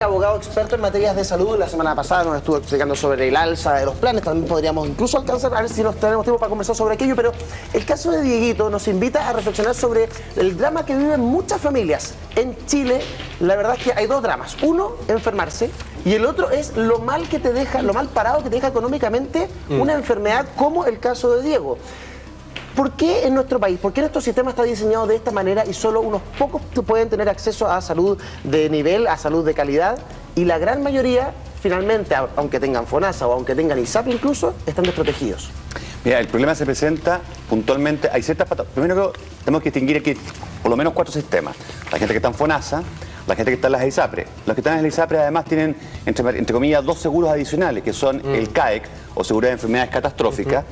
Abogado experto en materias de salud, la semana pasada nos estuvo explicando sobre el alza de los planes, también podríamos incluso alcanzar, a ver si nos tenemos tiempo para conversar sobre aquello, pero el caso de Dieguito nos invita a reflexionar sobre el drama que viven muchas familias en Chile. La verdad es que hay dos dramas, uno, enfermarse, y el otro es lo mal que te deja, lo mal parado que te deja económicamente una enfermedad como el caso de Diego. ¿Por qué en nuestro país, por qué nuestro sistema está diseñado de esta manera y solo unos pocos pueden tener acceso a salud de nivel, a salud de calidad, y la gran mayoría, finalmente, aunque tengan FONASA o aunque tengan ISAPRE incluso, están desprotegidos? Mira, el problema se presenta puntualmente, hay ciertas patologías. Primero tenemos que distinguir aquí por lo menos 4 sistemas. La gente que está en FONASA, la gente que está en las ISAPRE. Los que están en las ISAPRE además tienen, entre comillas, 2 seguros adicionales, que son el CAEC, o Seguridad de Enfermedades Catastróficas,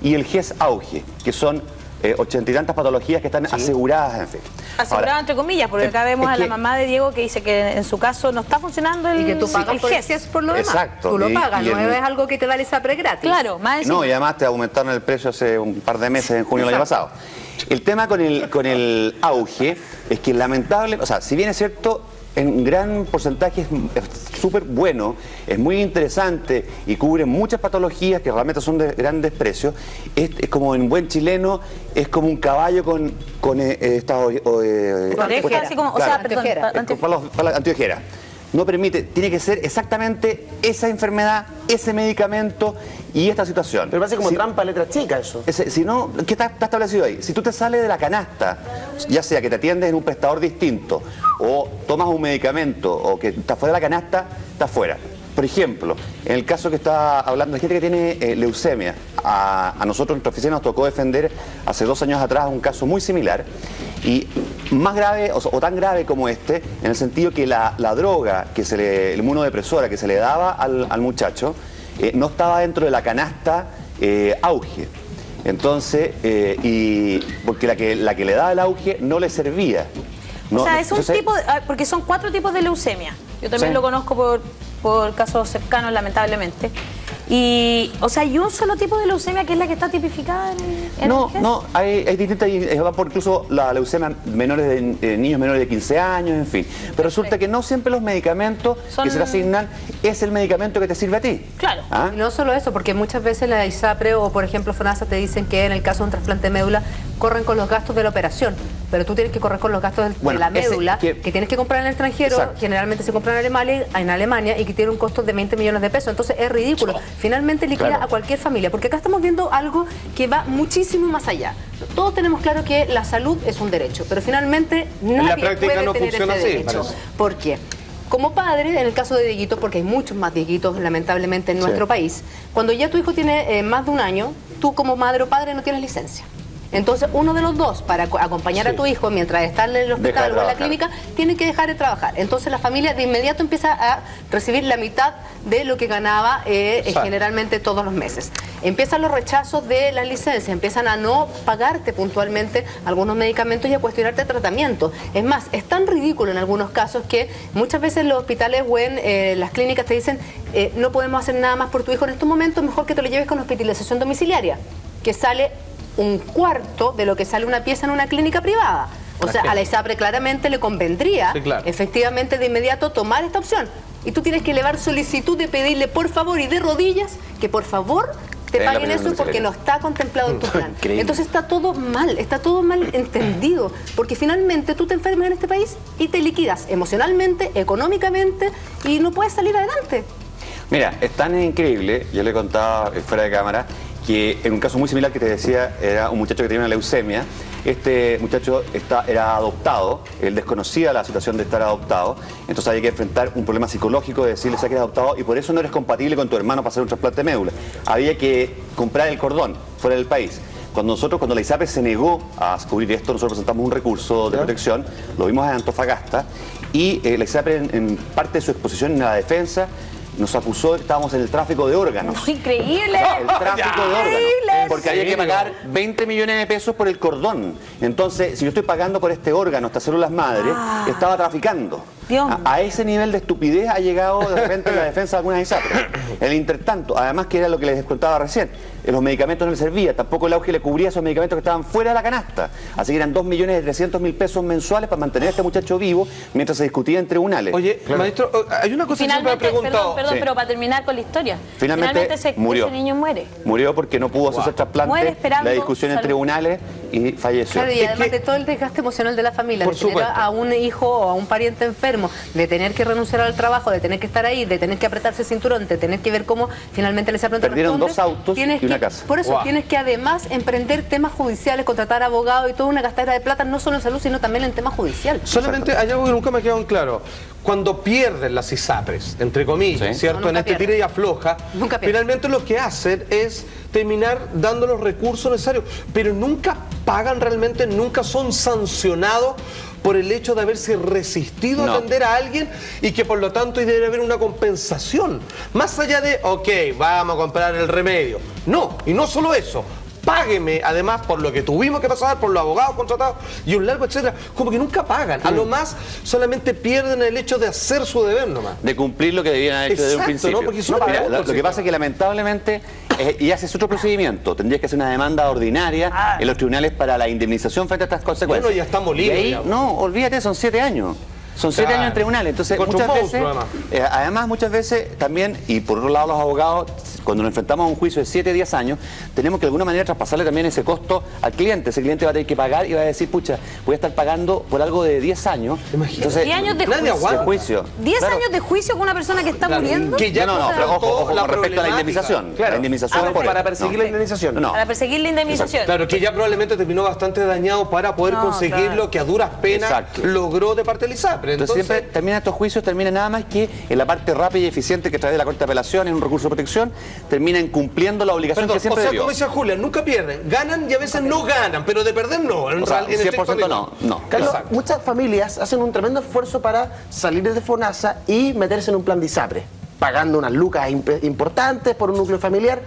y el GES Auge, que son 80 y tantas patologías que están aseguradas, en fin. Aseguradas entre comillas, porque acá vemos a la mamá de Diego que dice que en su caso no está funcionando el, y que tú pagas por el GES por lo demás. Exacto. Tú lo pagas, no es algo que te da el ISAPRE gratis. Claro, más no, y además te aumentaron el precio hace un par de meses, en junio del año pasado. El tema con el auge es que lamentable, o sea, si bien es cierto, en gran porcentaje es súper bueno, es muy interesante y cubre muchas patologías que realmente son de gran desprecio. Es como en buen chileno, es como un caballo con esta antiojera. No permite, tiene que ser exactamente esa enfermedad, ese medicamento y esta situación. Pero parece como trampa letra chica eso. Si no, ¿qué está establecido ahí? Si tú te sales de la canasta, ya sea que te atiendes en un prestador distinto, o tomas un medicamento, o que estás fuera de la canasta, estás fuera. Por ejemplo, en el caso que está hablando de gente que tiene leucemia, a nosotros en nuestra oficina nos tocó defender hace 2 años atrás un caso muy similar, y más grave, o tan grave como este, en el sentido que la droga, el inmunodepresora que se le daba al muchacho, no estaba dentro de la canasta auge. Entonces, porque la que le daba el auge no le servía. No, o sea, es un tipo, porque son 4 tipos de leucemia. Yo también lo conozco por casos cercanos, lamentablemente. Y, o sea, ¿hay un solo tipo de leucemia que es la que está tipificada en el GES? No, hay distintas, va por incluso la leucemia niños menores de 15 años, en fin. Pero resulta que no siempre los medicamentos que se le asignan es el medicamento que te sirve a ti. Claro. Y no solo eso, porque muchas veces la ISAPRE o, por ejemplo, FONASA te dicen que en el caso de un trasplante de médula corren con los gastos de la operación, pero tú tienes que correr con los gastos de la médula, que tienes que comprar en el extranjero. Exacto. Generalmente se compra en Alemania y que tiene un costo de 20 millones de pesos. Entonces es ridículo. Finalmente liquida a cualquier familia, porque acá estamos viendo algo que va muchísimo más allá. Todos tenemos claro que la salud es un derecho, pero finalmente nadie puede tener ese derecho. ¿Por qué? Como padre, en el caso de Dieguito, porque hay muchos más Dieguitos lamentablemente en nuestro país, cuando ya tu hijo tiene más de 1 año, tú como madre o padre no tienes licencia. Entonces, uno de los dos, para acompañar a tu hijo mientras está en el hospital o en la clínica, tiene que dejar de trabajar. Entonces, la familia de inmediato empieza a recibir la mitad de lo que ganaba generalmente todos los meses. Empiezan los rechazos de las licencias, empiezan a no pagarte puntualmente algunos medicamentos y a cuestionarte tratamiento. Es más, es tan ridículo en algunos casos que muchas veces los hospitales o en las clínicas te dicen no podemos hacer nada más por tu hijo en estos momentos, mejor que te lo lleves con hospitalización domiciliaria, que sale 1/4 de lo que sale una pieza en una clínica privada. O sea, a la ISAPRE claramente le convendría efectivamente de inmediato tomar esta opción. Y tú tienes que elevar solicitud de pedirle por favor y de rodillas que por favor te paguen eso porque no está contemplado en tu plan. Entonces está todo mal entendido, porque finalmente tú te enfermas en este país y te liquidas emocionalmente, económicamente y no puedes salir adelante. Mira, es tan increíble, yo le contaba fuera de cámara, que en un caso muy similar que te decía, era un muchacho que tenía una leucemia. Este muchacho era adoptado, él desconocía la situación de estar adoptado, entonces había que enfrentar un problema psicológico de decirle que eres adoptado y por eso no eres compatible con tu hermano para hacer un trasplante de médula. Había que comprar el cordón fuera del país. Cuando la ISAPRE se negó a cubrir esto, nosotros presentamos un recurso de protección, lo vimos en Antofagasta, y la ISAPRE en parte de su exposición en la defensa nos acusó de que estábamos en el tráfico de órganos. ¡Increíble! El tráfico de órganos. Porque había que pagar 20 millones de pesos por el cordón. Entonces, si yo estoy pagando por este órgano, estas células madre, estaba traficando. A ese nivel de estupidez ha llegado de repente la defensa de algunas ISAPRES. En el intertanto, además que era lo que les contaba recién, los medicamentos no les servían, tampoco el auge le cubría esos medicamentos que estaban fuera de la canasta. Así que eran 2.300.000 pesos mensuales para mantener a este muchacho vivo mientras se discutía en tribunales. Oye, maestro, hay una cosa que siempre me he preguntado. Perdón, pero para terminar con la historia. Finalmente ese niño muere. Murió porque no pudo hacerse trasplante, la discusión en tribunales y falleció. Claro, y además de todo el desgaste emocional de la familia, de tener a un hijo o a un pariente enfermo, de tener que renunciar al trabajo, de tener que estar ahí, de tener que apretarse el cinturón, de tener que ver cómo finalmente les aprenden. Perdieron 2 autos y una casa. Por eso tienes que además emprender temas judiciales, contratar abogados y toda una gastadera de plata, no solo en salud, sino también en temas judiciales. Solamente hay algo que nunca me ha quedado en claro. Cuando pierden las ISAPRES, entre comillas, ¿cierto? En este tira y afloja, finalmente lo que hacen es terminar dando los recursos necesarios, pero nunca pagan realmente, nunca son sancionados por el hecho de haberse resistido a atender a alguien y que por lo tanto debe haber una compensación. Más allá de, ok, vamos a comprar el remedio. No, y no solo eso. Págueme, además, por lo que tuvimos que pasar, por los abogados contratados y un largo etcétera, como que nunca pagan. A lo más solamente pierden el hecho de hacer su deber nomás. De cumplir lo que debían haber hecho desde un principio. ¿No? Porque mira, lo que pasa es que lamentablemente, y haces otro procedimiento, tendrías que hacer una demanda ordinaria en los tribunales para la indemnización frente a estas consecuencias. Bueno, ya estamos libres. No, olvídate, son 7 años. Son 7 años en tribunales, entonces muchas veces también, y por otro lado los abogados, cuando nos enfrentamos a un juicio de 7, 10 años, tenemos que de alguna manera traspasarle también ese costo al cliente. Ese cliente va a tener que pagar y va a decir, pucha, voy a estar pagando por algo de 10 años. Entonces, 10 años de juicio. 10 años de juicio con una persona que está muriendo. Que ya ojo, con respecto a la indemnización. La indemnización para perseguir la indemnización. Para perseguir la indemnización. Claro, que ya probablemente terminó bastante dañado para poder conseguir lo que a duras penas logró de parte del ISAPRE. Entonces siempre terminan estos juicios, terminan nada más que en la parte rápida y eficiente que a través de la Corte de Apelación, en un recurso de protección, terminan cumpliendo la obligación que siempre debió. Como decía Julia, nunca pierden, ganan y a veces no ganan, pero de perder no. En 100% no. Carlos, muchas familias hacen un tremendo esfuerzo para salir de FONASA y meterse en un plan de ISAPRE, pagando unas lucas importantes por un núcleo familiar.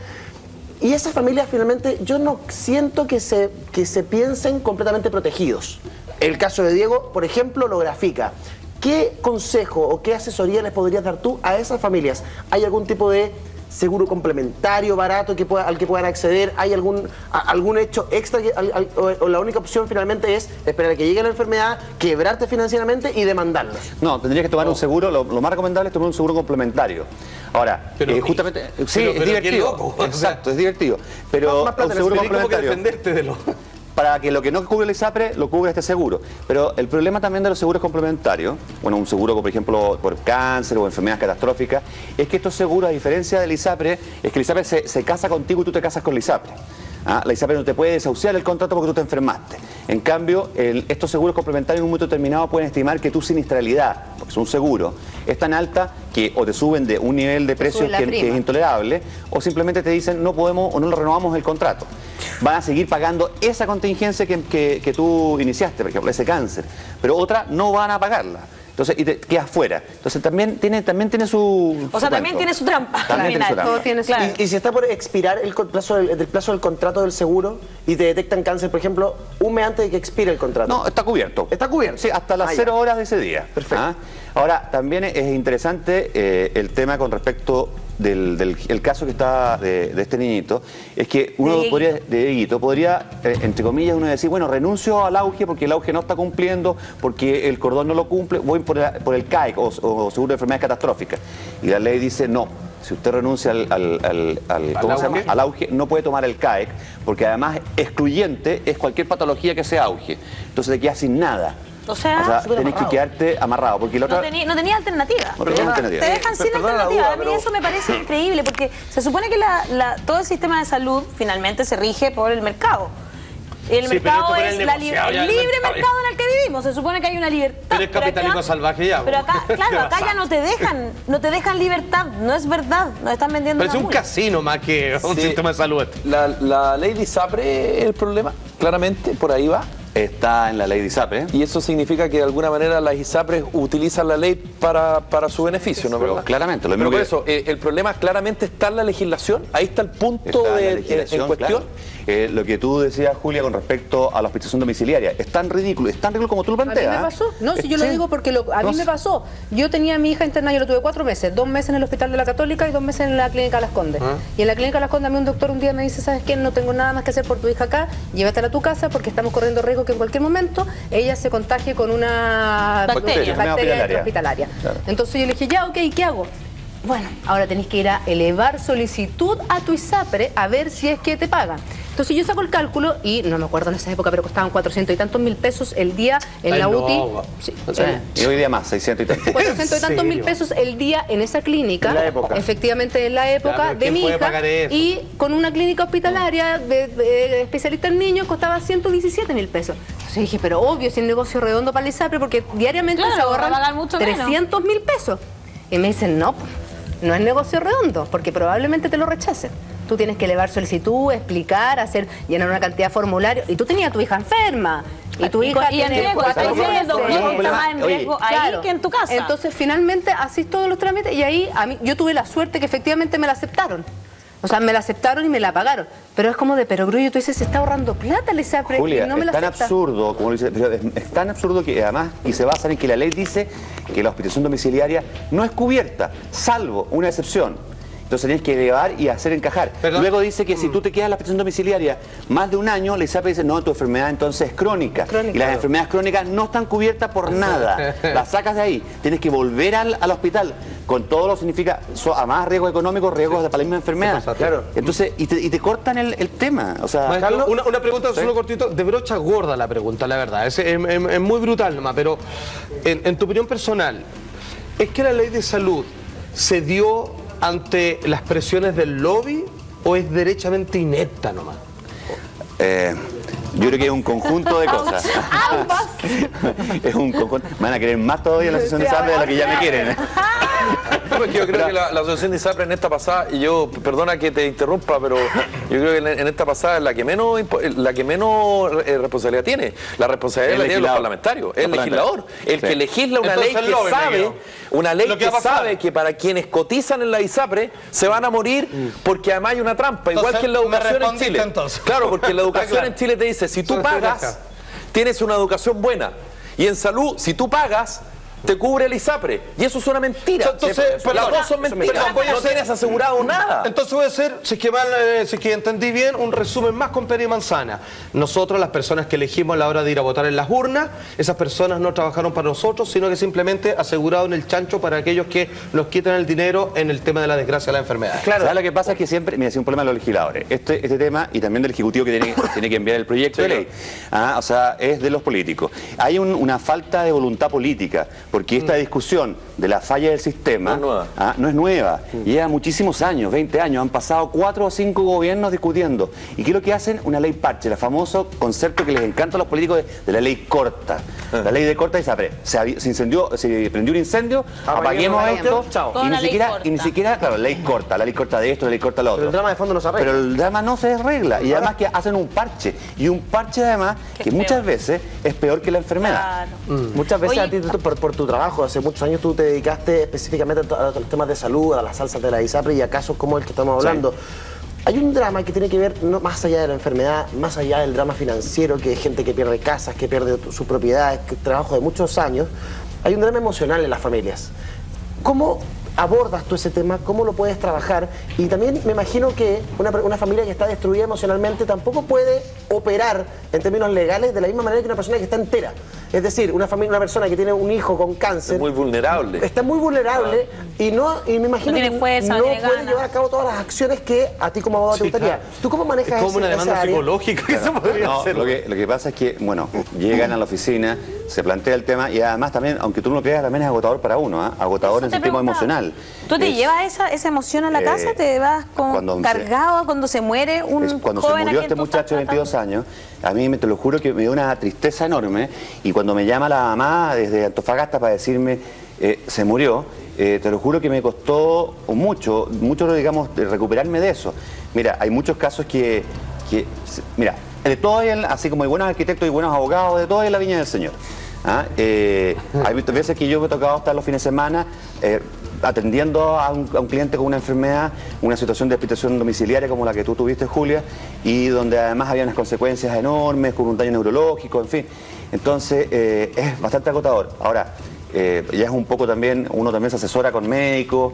Y esas familias finalmente yo no siento que se piensen completamente protegidos. El caso de Diego, por ejemplo, lo grafica. ¿Qué consejo o qué asesoría les podrías dar tú a esas familias? ¿Hay algún tipo de seguro complementario barato al que puedan acceder? ¿Hay algún hecho extra o la única opción finalmente es esperar a que llegue la enfermedad, quebrarte financieramente y demandarlos? No, tendrías que tomar un seguro, lo más recomendable es tomar un seguro complementario. Ahora, justamente, es divertido. Exacto, es divertido. Pero un seguro complementario. Para que lo que no cubre el ISAPRE, lo cubre este seguro. Pero el problema también de los seguros complementarios, bueno, un seguro, por ejemplo, por cáncer o enfermedades catastróficas, es que estos seguros, a diferencia del ISAPRE, es que el ISAPRE se casa contigo y tú te casas con el ISAPRE. La ISAPRE no te puede desahuciar el contrato porque tú te enfermaste. En cambio, estos seguros complementarios en un momento determinado pueden estimar que tu siniestralidad, porque es un seguro, es tan alta que o te suben de un nivel de precios que es intolerable, o simplemente te dicen no podemos o no le renovamos el contrato. Van a seguir pagando esa contingencia que tú iniciaste, por ejemplo, ese cáncer, pero otra no van a pagarla. Entonces, y te quedas fuera. Entonces también tiene su... O sea, también tiene su trampa. Todo tiene su... ¿Y si está por expirar el plazo del contrato del seguro y te detectan cáncer, por ejemplo, un mes antes de que expire el contrato? No, está cubierto. ¿Está cubierto? Sí, hasta las 0 horas de ese día. Perfecto. Ahora, también es interesante el tema con respecto del caso que está de este niñito, es que uno podría, entre comillas, uno decir, bueno, renuncio al auge porque el auge no está cumpliendo, porque el cordón no lo cumple, voy por el CAEC o seguro de enfermedades catastróficas. Y la ley dice, no, si usted renuncia al auge, no puede tomar el CAEC, porque además excluyente es cualquier patología que sea auge. Entonces te quedas sin nada. O sea tenés que quedarte amarrado. Porque no tenía alternativa. Te dejan sin alternativa. A mí eso me parece increíble, porque se supone que todo el sistema de salud finalmente se rige por el mercado. El mercado es el libre mercado en el que vivimos. Se supone que hay una libertad. Pero es capitalismo salvaje ya. Pero acá, claro, acá ya no te dejan libertad. No es verdad. Nos están vendiendo. Pero es un casino más que un sistema de salud. La ley de ISAPRE es el problema, claramente, por ahí va. Está en la ley de ISAPRE. Y eso significa que de alguna manera las ISAPRES utilizan la ley para su beneficio, ¿no? Pero claramente. Lo mismo pero por eso, el problema claramente está en la legislación. Ahí está el punto en cuestión. Claro. Lo que tú decías, Julia, con respecto a la hospitalización domiciliaria, es tan ridículo como tú lo planteas. ¿A mí me pasó? No, si yo lo digo porque a mí me pasó. Yo tenía a mi hija interna, yo lo tuve 4 meses, 2 meses en el Hospital de la Católica y 2 meses en la Clínica Las Condes. Y en la Clínica Las Condes a mí un doctor un día me dice, ¿sabes qué? No tengo nada más que hacer por tu hija acá, llévatela a tu casa porque estamos corriendo riesgo que en cualquier momento ella se contagie con una bacteria hospitalaria. Claro. Entonces yo le dije, ya, ok, ¿qué hago? Bueno, ahora tenés que ir a elevar solicitud a tu ISAPRE a ver si es que te pagan. Entonces yo saco el cálculo y no me acuerdo en esa época, pero costaban 400 y tantos mil pesos el día en la UTI. Sí, y hoy día más, 600 y tantos. 400 y tantos mil pesos el día en esa clínica. En la época. Efectivamente, en la época de mi hija. Y con una clínica hospitalaria de especialista en niños costaba 117 mil pesos. Entonces dije, pero obvio, si es negocio redondo para el ISAPRE, porque diariamente se ahorran 300 mil pesos. Y me dicen, no es negocio redondo, porque probablemente te lo rechacen. Tú tienes que elevar solicitud, explicar, llenar una cantidad de formularios. Y tú tenías a tu hija enferma. Y tu hija tiene 4 meses. Está más en riesgo ahí que en tu casa. Entonces, finalmente, así todos los trámites. Y ahí yo tuve la suerte que efectivamente me la aceptaron. O sea, me la aceptaron y me la pagaron. Pero es como de perogrullo. Tú dices, se está ahorrando plata, Julia, y no me la acepta. Es tan absurdo, como dice, pero es tan absurdo que además, y se basa en que la ley dice que la hospitalización domiciliaria no es cubierta, salvo una excepción. Entonces tienes que elevar y hacer encajar. ¿Perdón? Luego dice que si tú te quedas en la hospitalización domiciliaria más de un año, la ISAPRE dice, no, tu enfermedad entonces es crónica. Y las enfermedades crónicas no están cubiertas por nada. Las sacas de ahí. Tienes que volver al hospital con todo lo que significa, además riesgos económicos, riesgos para la misma enfermedad. Claro. Entonces, y te cortan el tema. O sea, Carlos, una pregunta solo cortito, de brocha gorda la pregunta, la verdad. Es muy brutal nomás, pero en tu opinión personal, ¿es que la ley de salud se dio ante las presiones del lobby o es derechamente inepta nomás? Yo creo que es un conjunto de cosas. Ambas. Es un conjunto. Me van a querer más todavía en la sesión de ISAPRE de lo que ya me quieren. Yo creo que la asociación de ISAPRE en esta pasada, y yo, perdona que te interrumpa, pero yo creo que en esta pasada es la que menos responsabilidad tiene. La responsabilidad la tienen los parlamentarios, el legislador, el que legisla una ley que sabe, que para quienes cotizan en la ISAPRE se van a morir porque además hay una trampa, igual que en la educación en Chile. Claro, porque en la educación en Chile te dice, si tú pagas, tienes una educación buena. Y en salud, si tú pagas, te cubre el ISAPRE. Y eso es una mentira. Entonces, las dos son mentiras. No tienes asegurado nada. Entonces voy a hacer, si es que entendí bien, un resumen más con pera y manzana. Nosotros, las personas que elegimos a la hora de ir a votar en las urnas, esas personas no trabajaron para nosotros, sino que simplemente aseguraron el chancho para aquellos que nos quitan el dinero en el tema de la desgracia de la enfermedad. Claro. ¿Sabes lo que pasa? Es que siempre, mira, es un problema de los legisladores. Este tema, y también del Ejecutivo que tiene que enviar el proyecto de ley. O sea, es de los políticos. Hay una falta de voluntad política. Porque esta discusión de la falla del sistema no es nueva. Lleva muchísimos años, 20 años. Han pasado 4 o 5 gobiernos discutiendo. ¿Y qué es lo que hacen? Una ley parche, el famoso concepto que les encanta a los políticos de la ley corta. La ley de corta ISAPRE. Se prendió un incendio, apaguemos esto. Y ni siquiera, claro, ley corta de esto, la ley corta de lo otro. Pero el drama de fondo no se arregla. Pero el drama no se arregla. Y además que hacen un parche. Y un parche además que muchas veces es peor que la enfermedad. Claro. Muchas veces a ti, por tu trabajo, hace muchos años tú te dedicaste específicamente a los temas de salud, a las alzas de la ISAPRE y a casos como el que estamos hablando. Sí. Hay un drama que tiene que ver más allá de la enfermedad, más allá del drama financiero, que hay gente que pierde casas, que pierde sus propiedades, que trabajo de muchos años. Hay un drama emocional en las familias. ¿Cómo abordas tú ese tema? ¿Cómo lo puedes trabajar? Y también me imagino que una familia que está destruida emocionalmente tampoco puede operar en términos legales de la misma manera que una persona que está entera. Es decir, una persona que tiene un hijo con cáncer... Es muy vulnerable. Está muy vulnerable y me imagino no tiene fuerza, no puede llevar a cabo todas las acciones que a ti como abogado te gustaría. Claro. ¿Tú cómo manejas eso? Es como una demanda psicológica que se podría hacer. Lo que pasa es que, bueno, llegan a la oficina, se plantea el tema y además también, aunque tú no lo creas, también es agotador para uno, agotador en el sentido emocional. ¿Tú te llevas esa emoción a la casa? ¿Te vas cargado cuando se muere un joven? Cuando se murió este muchacho de 22 años, a mí te lo juro que me dio una tristeza enorme y cuando me llama la mamá desde Antofagasta para decirme se murió, te lo juro que me costó mucho, digamos, recuperarme de eso. Mira, hay muchos casos mira, de todo así como hay buenos arquitectos y buenos abogados, de todo en la viña del Señor. Hay veces que yo me he tocado estar los fines de semana atendiendo a un cliente con una enfermedad, una situación de hospitalización domiciliaria como la que tú tuviste, Julia, y donde además había unas consecuencias enormes, con un daño neurológico, en fin. Entonces, es bastante agotador. Ahora, ya es un poco también, uno también se asesora con médicos,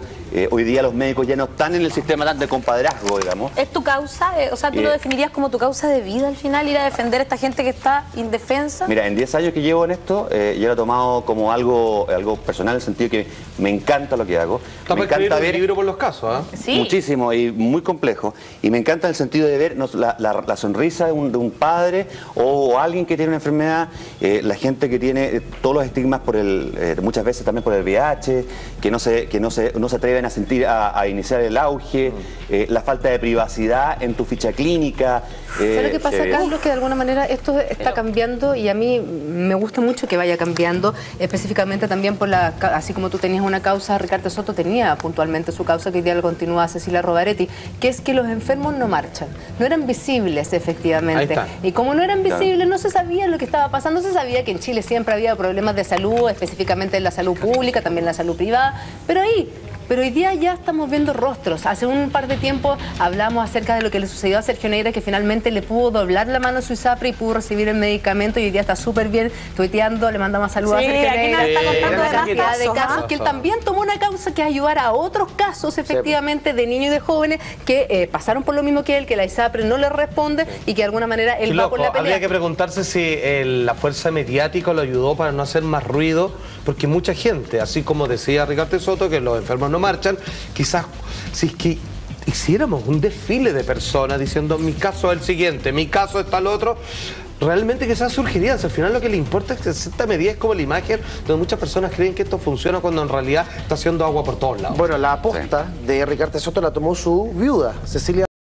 hoy día los médicos ya no están en el sistema tan de compadrazgo, digamos. ¿Es tu causa? O sea, ¿tú lo definirías como tu causa de vida al final, ir a defender a esta gente que está indefensa? Mira, en 10 años que llevo en esto, yo lo he tomado como algo personal, en el sentido que me encanta lo que hago. Me encanta ver un libro por los casos, Sí. Muchísimo y muy complejo. Y me encanta el sentido de ver la sonrisa de un padre o alguien que tiene una enfermedad, la gente que tiene todos los estigmas por muchas veces también por el VIH, que no se atreven a iniciar el auge, la falta de privacidad en tu ficha clínica. ¿Sabes lo que pasa, Carlos? Que de alguna manera esto está cambiando y a mí me gusta mucho que vaya cambiando, específicamente también así como tú tenías una causa, Ricardo Soto tenía puntualmente su causa, que hoy día lo continúa Cecilia Rovaretti, que es que los enfermos no marchan, no eran visibles efectivamente. Y como no eran visibles, no se sabía lo que estaba pasando, no se sabía que en Chile siempre había problemas de salud, específicamente en la salud pública, también la salud privada, pero hoy día ya estamos viendo rostros. Hace un par de tiempo hablamos acerca de lo que le sucedió a Sergio Neira, que finalmente le pudo doblar la mano a su ISAPRE y pudo recibir el medicamento y hoy día está súper bien tuiteando, le mandamos saludos a Sergio Neira. Está contando una cantidad de casos que él también tomó una causa que es ayudar a otros casos efectivamente de niños y de jóvenes que pasaron por lo mismo que él, que la ISAPRE no le responde y que de alguna manera él va por la pelea. Habría que preguntarse si la fuerza mediática lo ayudó para no hacer más ruido, porque mucha gente, así como decía Ricardo Soto, que los enfermos no marchan, quizás si es que hiciéramos un desfile de personas diciendo mi caso es el siguiente, mi caso está el otro, realmente quizás surgiría. Al final lo que le importa es que en cierta medida es como la imagen donde muchas personas creen que esto funciona cuando en realidad está haciendo agua por todos lados. Bueno, la aposta de Ricardo Soto la tomó su viuda, Cecilia